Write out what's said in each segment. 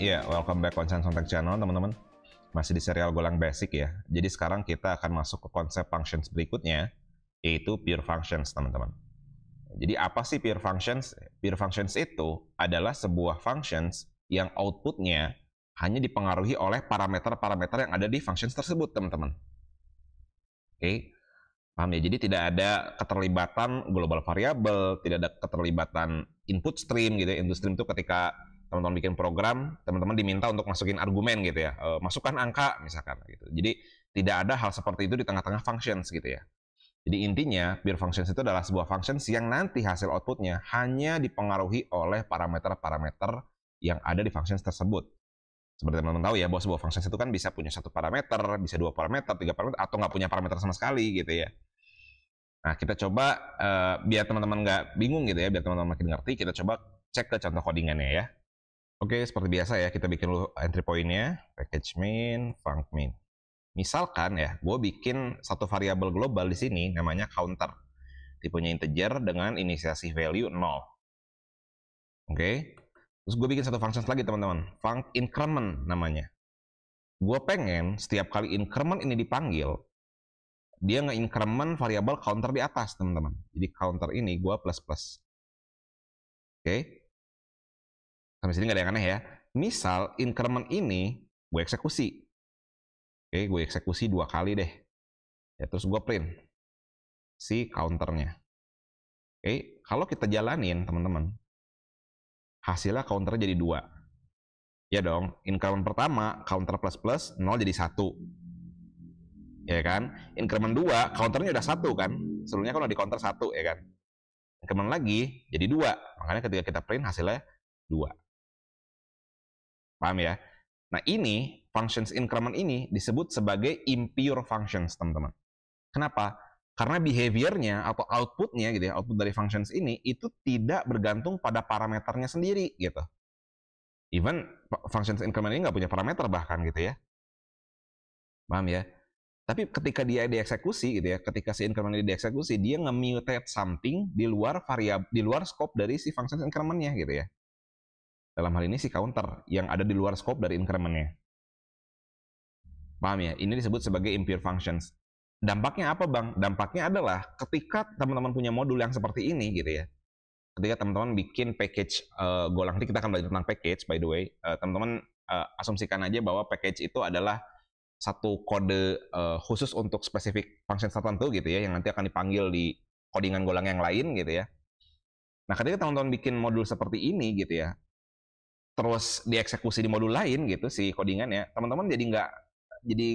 Ya, welcome back on Context Channel, teman-teman. Masih di serial Golang Basic ya. Jadi sekarang kita akan masuk ke konsep functions berikutnya, yaitu pure functions, teman-teman. Jadi apa sih pure functions? Pure functions itu adalah sebuah functions yang outputnya hanya dipengaruhi oleh parameter-parameter yang ada di functions tersebut, teman-teman. Oke, paham ya? Jadi tidak ada keterlibatan global variable, tidak ada keterlibatan input stream gitu ya. Input stream itu ketika teman-teman bikin program, teman-teman diminta untuk masukin argumen gitu ya, masukkan angka misalkan gitu. Jadi tidak ada hal seperti itu di tengah-tengah functions gitu ya. Jadi intinya pure functions itu adalah sebuah functions yang nanti hasil outputnya hanya dipengaruhi oleh parameter-parameter yang ada di functions tersebut. Seperti teman-teman tahu ya, bahwa sebuah functions itu kan bisa punya satu parameter, bisa dua parameter, tiga parameter, atau nggak punya parameter sama sekali gitu ya. Nah, kita coba biar teman-teman nggak bingung gitu ya, biar teman-teman makin ngerti, kita coba cek ke contoh codingannya ya. Oke, seperti biasa ya, kita bikin dulu entry point-nya, package main, func main. Misalkan ya, gue bikin satu variabel global di sini namanya counter. Tipenya integer dengan inisiasi value 0. Oke. Terus gue bikin satu functions lagi teman-teman, func increment namanya. Gue pengen setiap kali increment ini dipanggil, dia nge-increment variabel counter di atas teman-teman. Jadi counter ini gue plus. Oke. Sampai sini nggak ada yang aneh ya. Misal increment ini gue eksekusi. Oke, gue eksekusi 2 kali deh. Ya, terus gue print si counternya. Oke, kalau kita jalanin teman-teman, hasilnya counternya jadi 2. Ya dong, increment pertama counter plus 0 jadi 1. Ya kan? Increment 2 counternya udah 1 kan? Sebelumnya kan udah di counter 1 ya kan? Increment lagi jadi 2. Makanya ketika kita print hasilnya 2. Paham ya? Nah, ini functions increment ini disebut sebagai impure functions, teman-teman. Kenapa? Karena behaviornya atau outputnya gitu ya, output dari functions ini itu tidak bergantung pada parameternya sendiri gitu. Even functions increment ini nggak punya parameter bahkan gitu ya. Paham ya? Tapi ketika dia dieksekusi gitu ya, ketika si increment ini dieksekusi, dia nge-mutate something di luar variabel, di luar scope dari si functions increment-nya gitu ya. Dalam hal ini si counter yang ada di luar scope dari increment-nya. Paham ya? Ini disebut sebagai impure functions. Dampaknya apa bang? Dampaknya adalah ketika teman-teman punya modul yang seperti ini gitu ya. Ketika teman-teman bikin package Golang, nanti kita akan belajar tentang package by the way. Teman-teman asumsikan aja bahwa package itu adalah satu kode khusus untuk spesifik function tertentu gitu ya, yang nanti akan dipanggil di codingan Golang yang lain gitu ya. Nah, ketika teman-teman bikin modul seperti ini gitu ya, terus dieksekusi di modul lain gitu si codingannya, teman-teman jadi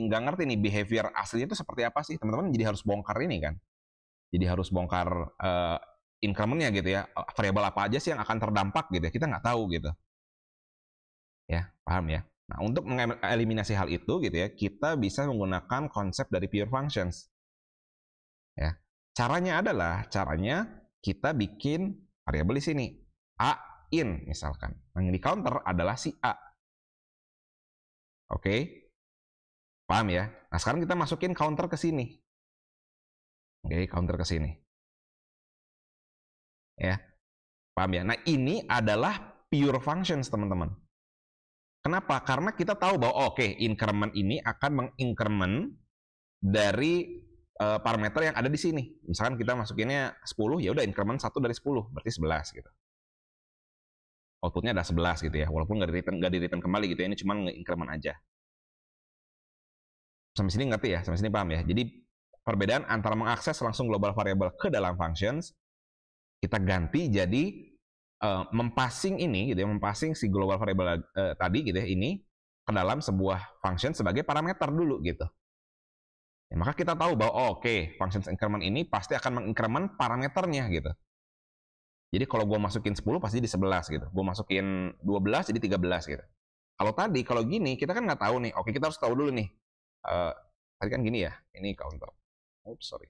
nggak ngerti nih behavior aslinya itu seperti apa sih. Teman-teman jadi harus bongkar ini kan. Jadi harus bongkar increment-nya gitu ya. Variabel apa aja sih yang akan terdampak gitu ya. Kita nggak tahu gitu. Ya, paham ya? Nah, untuk mengeliminasi hal itu gitu ya, kita bisa menggunakan konsep dari pure functions. Ya. Caranya kita bikin variabel di sini. A in misalkan. Yang di counter adalah si A. Oke. Paham ya? Nah, sekarang kita masukin counter ke sini. Oke, counter ke sini. Ya. Paham ya? Nah, ini adalah pure functions, teman-teman. Kenapa? Karena kita tahu bahwa increment ini akan mengincrement dari parameter yang ada di sini. Misalkan kita masukinnya 10, ya udah increment 1 dari 10, berarti 11 gitu. Outputnya ada 11 gitu ya, walaupun nggak di-return kembali gitu ya, ini cuma nge-increment aja. Sampai sini ngerti ya? Sampai sini paham ya? Jadi perbedaan antara mengakses langsung global variable ke dalam functions, kita ganti jadi mempassing ini gitu ya, mempassing si global variable tadi gitu ya, ini ke dalam sebuah function sebagai parameter dulu gitu. Ya, maka kita tahu bahwa functions increment ini pasti akan mengincrement parameternya gitu. Jadi kalau gue masukin 10 pasti di 11 gitu. Gue masukin 12 jadi 13 gitu. Kalau gini kita kan nggak tahu nih. Oke, kita harus tahu dulu nih. Tadi kan gini ya. Ini counter. Oops, sorry.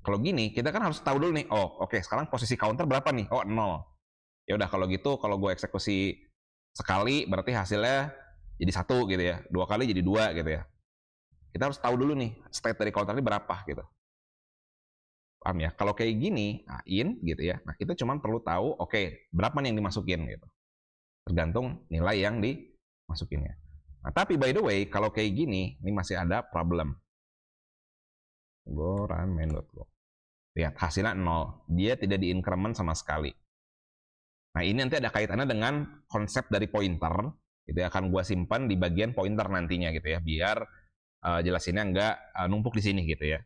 Kalau gini kita kan harus tahu dulu nih. Sekarang posisi counter berapa nih? 0. Ya udah kalau gitu, kalau gue eksekusi sekali berarti hasilnya jadi 1 gitu ya. 2 kali jadi 2 gitu ya. Kita harus tahu dulu nih state dari counter ini berapa gitu. Paham ya? Kalau kayak gini, in gitu ya. Nah, kita cuma perlu tahu berapa nih yang dimasukin gitu. tergantung nilai yang dimasukinnya. Nah, tapi by the way, kalau kayak gini, ini masih ada problem. Go run main.go. Lihat, hasilnya 0. Dia tidak di-increment sama sekali. Nah, ini nanti ada kaitannya dengan konsep dari pointer. Itu akan gua simpan di bagian pointer nantinya gitu ya, biar jelasinnya nggak numpuk di sini gitu ya.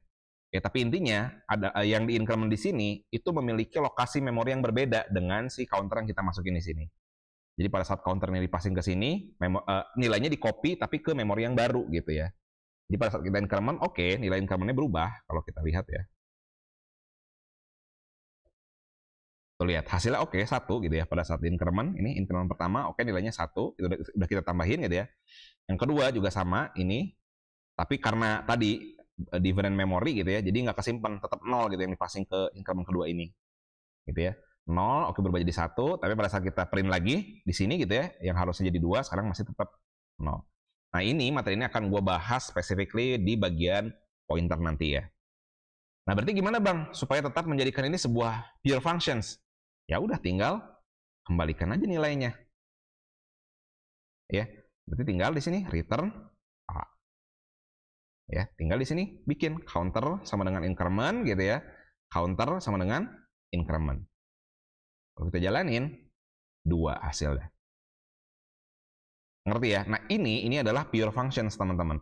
Ya, tapi intinya ada yang di-increment di sini itu memiliki lokasi memori yang berbeda dengan si counter yang kita masukin di sini. Jadi pada saat counternya dipasing ke sini, nilainya di-copy tapi ke memori yang baru gitu ya. Jadi pada saat kita increment, oke, nilai incrementnya berubah kalau kita lihat ya. Tuh lihat, hasilnya oke, 1 gitu ya. Pada saat increment, ini increment pertama, oke nilainya 1, itu udah kita tambahin gitu ya. Yang kedua juga sama, ini. Tapi karena tadi different memory gitu ya, jadi nggak kesimpan, tetap 0 gitu yang dipasing ke increment kedua ini. Gitu ya. 0, oke berubah jadi 1, tapi pada saat kita print lagi di sini gitu ya, yang harusnya jadi 2, sekarang masih tetap 0. Nah, ini materi ini akan gue bahas specifically di bagian pointer nanti ya. Nah, berarti gimana Bang supaya tetap menjadikan ini sebuah pure functions? Ya udah, tinggal kembalikan aja nilainya. Ya, berarti tinggal di sini return A. Ya, tinggal di sini bikin counter sama dengan increment gitu ya. Counter sama dengan increment. Kalau kita jalanin 2 hasilnya. Ngerti ya? Nah, ini adalah pure functions teman-teman.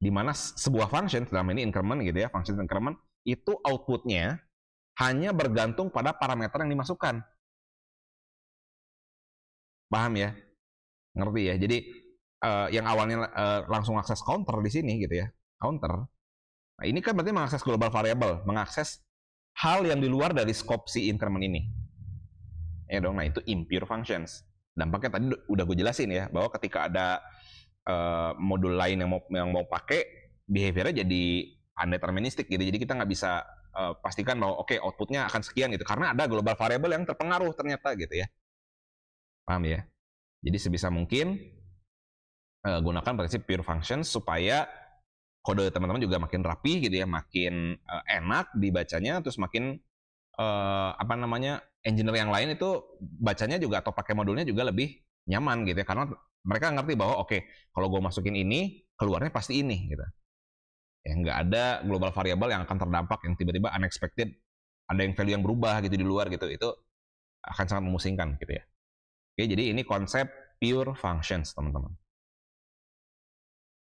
Di mana sebuah function dalam ini increment gitu ya, function increment itu outputnya hanya bergantung pada parameter yang dimasukkan. Paham ya? Ngerti ya? Jadi yang awalnya langsung akses counter di sini gitu ya, counter. Nah, ini kan berarti mengakses global variable, mengakses hal yang di luar dari scope si increment ini. Ya dong, nah itu impure functions. Dampaknya tadi udah gue jelasin ya, bahwa ketika ada modul lain yang mau pakai, behaviornya jadi undeterministic gitu. Jadi kita nggak bisa pastikan bahwa oke, outputnya akan sekian gitu, karena ada global variable yang terpengaruh ternyata gitu ya. Paham ya? Jadi sebisa mungkin gunakan prinsip pure functions supaya kode teman-teman juga makin rapi gitu ya, makin enak dibacanya, terus makin engineer yang lain itu bacanya juga atau pakai modulnya juga lebih nyaman gitu ya, karena mereka ngerti bahwa oke, kalau gue masukin ini keluarnya pasti ini gitu ya, nggak ada global variable yang akan terdampak yang tiba-tiba unexpected, ada yang value yang berubah gitu di luar gitu, itu akan sangat memusingkan gitu ya. Oke, jadi ini konsep pure functions teman-teman.